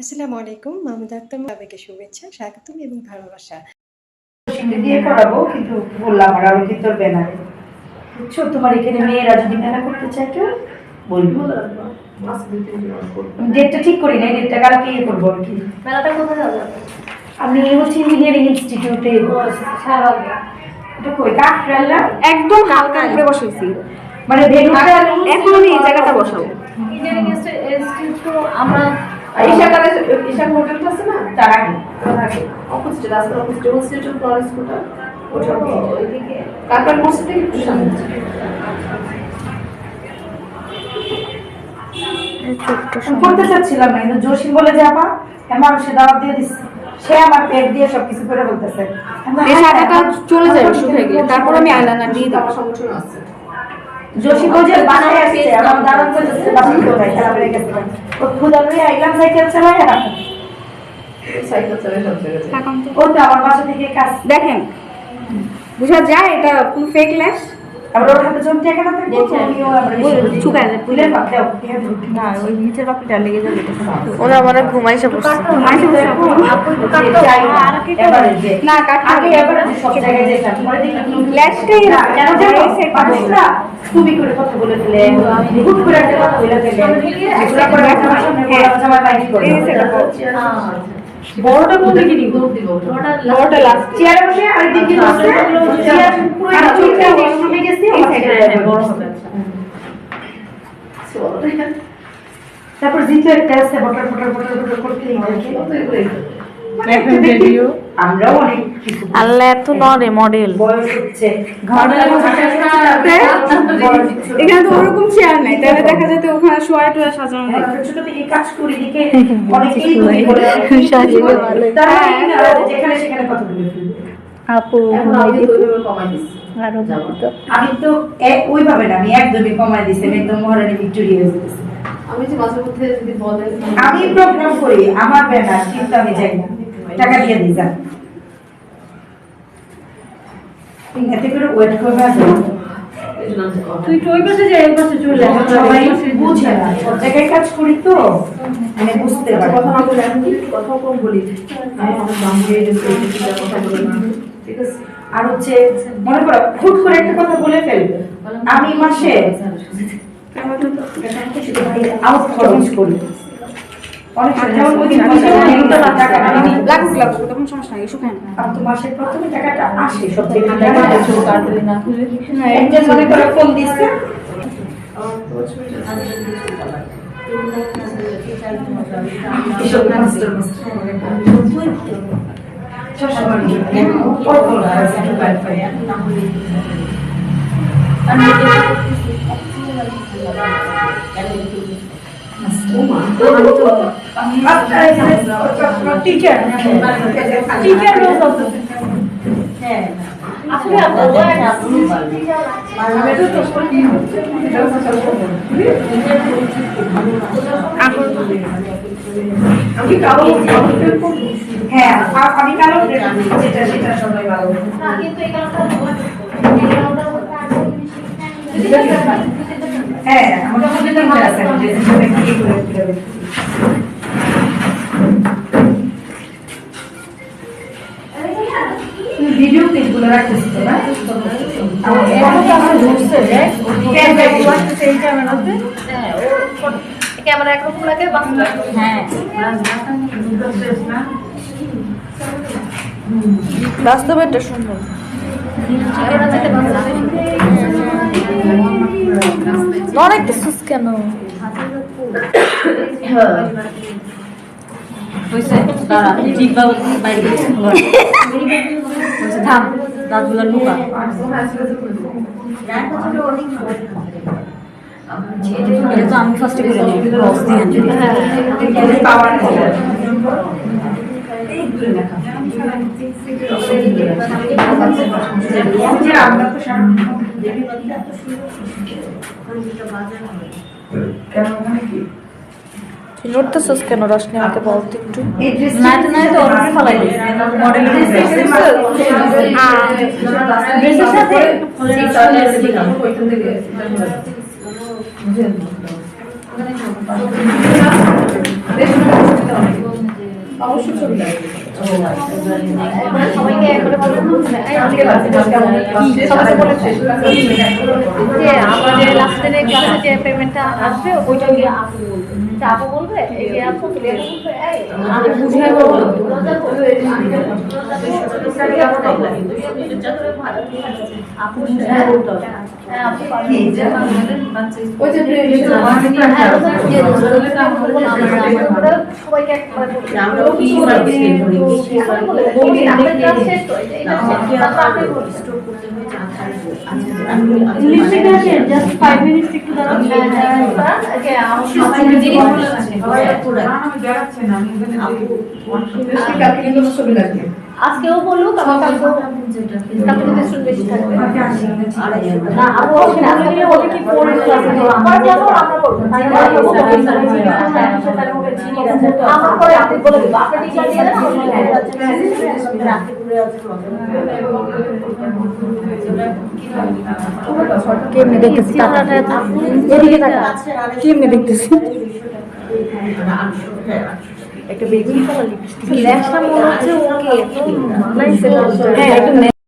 আসসালামু আলাইকুম। মাহমুদা আক্তার সবাইকে শুভেচ্ছা, স্বাগতম এবং ভালোবাসা। সিঁড়ি দিয়ে করাবো, কিন্তু বললাম আর আমি ভিতর ব্যানারে বুঝছো, তোমার এখানে মেয়েরা যদি মেলা করতে চায় কেউ বলবো। ডেটটা ঠিক করি নাই, ডেটটা কালকে ইয়ে করবো আর কি। মেলাটা কোথায় যাবে? আমি হচ্ছে ইঞ্জিনিয়ারিং ইনস্টিটিউটে। এটা কই কাকরাইলা? একদম হালকা করে বসাইছি, মানে ভেনুটা এখন আমি এই জায়গাটা বসাবো। ইঞ্জিনিয়ারিং ইনস্টিটিউট তো আমরা ঈশা হোটেলটা আছে না, তার আগে অপোজিটে, রাস্তার অপোজিটে ইনস্টিটিউট ফরেস্ট কোটা ওটা ওইদিকে কাকার মসজিদে একটু সামনে। করতে চাচ্ছিলাম না, কিন্তু জসিম বলে যে আপা মানুষের দাওয়াত দিয়ে দিচ্ছে, সে আমার পেট দিয়ে সবকিছু করে বলতেছে এই শাড়িটা চলে যাবে শুকিয়ে গেলে, তারপর আমি আইলাইনার দিয়ে দেবো। সংগঠন আছে জসিম বলে বাসায় আসছে, আমার দাঁড়ান করতেছে, বাসায় কোথায় খেলা বেড়ে গেছে, ও খুদা লইয়া আইলাম সাইকেল চালায়। সাইকেল চালিয়ে সব জায়গায় ও তো আমার বাসা থেকে কাজ দেখেন বুঝা যায় এটা কোন ফেক ল্যাশ। আবার ওর হাতে জমতে কেন থাকে শুকায় যায় ফুলে পাক দাও না, ওই নিচের পাপড়িটা লেগে যাবে। ওরা আমার ঘুমাইছে বসছে। না কাট আগে এবারে সব জায়গায় যেতাম, পরে দেখি ল্যাশটাই না কেন জানো মানুষরা তুমি করে কথা বলে ফেলে, হুট করে একটা কথা বলে ফেলে, এগুলা করে আমার সামনে বলা জামা বাইরে করে বড়টা বলতে কি দৌড় দিব, বড়টা লাস্ট চেয়ারে বসে আরেকদিন কি বসে চেয়ার পুরো চুলটা বসে হয়ে গেছে এই সাইডে বড় হবে। তারপর জিতো একটা আছে বটর বটর বটর বটর করতে ভিডিও আমরাও অনেক কিছু আল্লাহ এত নরে মডেল। বয়স হচ্ছে এখানে তো ওরকম চেয়ার নাই, তাহলে দেখা যেত ওখানে শোয়া টোয়া সাজানো যায়। ছোট থেকে কাজ করি দেখে অনেকেই সাজিয়ে ভালো। যেখানে সেখানে কথা বলে ফেলবে। আপু এখন আগে তো ওইভাবে কমাই দিচ্ছি আরো আমি তো ওইভাবে না, আমি একদমই কমাই দিচ্ছি, আমি একদম মহারানী ভিক্টোরিয়া হয়ে গেছি। আমি যে মাঝে মধ্যে যদি বলে আমি প্রোগ্রাম করি, আমার ব্যানার, কিন্তু আমি যাই না, টাকা দিয়ে দিই যান, এতে করে ওয়েট করবে আসবে। তুই তো ওই পাশে যাই, এই পাশে চলে এখন সবাই বুঝে না, সব জায়গায় কাজ করি তো মানে বুঝতে পারে। কথা না বলে এখন কথা কম বলি, আমি অনেক দাম দিয়ে কথা বলে না, ঠিক আছে। আর হচ্ছে মনে করো হুট করে একটা কথা বলে ফেলবে, আমি মাসে আউট খরচ করি অনেক সময়, যেমন ওই দিন মাসে টাকা আমি লাগুক লাগুক, তখন সমস্যা নেই, শুকায় না। আর তো মাসের প্রথমে টাকাটা আসে সব থেকে না একজন মনে করে ফোন দিচ্ছে টিচার হ্যাঁ আমি কালো যেটা সেটা সবাই ভালো হ্যাঁ আমাদের মধ্যে তো ভালো আছে ভিডিও ক্লিপগুলো রাখতেছি তো না ক্যামেরা একরকম লাগে, হ্যাঁ বাস্তবে এটা সুন্দর। অনেক কিছু কেন থাম দাঁতগুলো লুকা। এটা তো আমি ফার্স্টে করে নিই রস দিয়ে লড়তেছিস কেন? রশনি আমাকে বল তো একটু। না তো অলরেডি ফলাই দিস মডেলের ড্রেসের সাথে বেশ অবশ্যই ছবি লাগবে। সবাইকে একবারে বলবেন আজকে লাস্টে কেমন সবাই বলেছে যে আমাদের লাস্টের ক্লাসে যে পেমেন্টটা আসবে ওইটা গিয়ে আপু বলবে যে আপু বলবে এই যে আপু বলবে এই আমি বুঝিয়ে বলবো আপু বুঝিয়ে বলতে হবে হ্যাঁ আপু ওই যে সবাইকে একবারে আমরা কি বলি আমাদের ক্লাস শেষ তো এটা আপনি লিপস্টিকটা আছে জাস্ট 5 মিনিটস একটু দাঁড়াও কালকে কিন্তু ছবি লাগবে। আজকেও বললো কালকে স্টুডেন্ট বেশি থাকবে না আরো ওটা কি পড়ে ক্লাসে আমরা যাব আমরা করব আমরা পরে আপনি বলে দেব আপনি টিচার দিয়ে দেন কেমনে দেখতেছি এদিকে তাকা কেমনে দেখতেছি একটা বেগুনি কালার লিপস্টিক ল্যাশটা মনে হচ্ছে ওকে হ্যাঁ একদম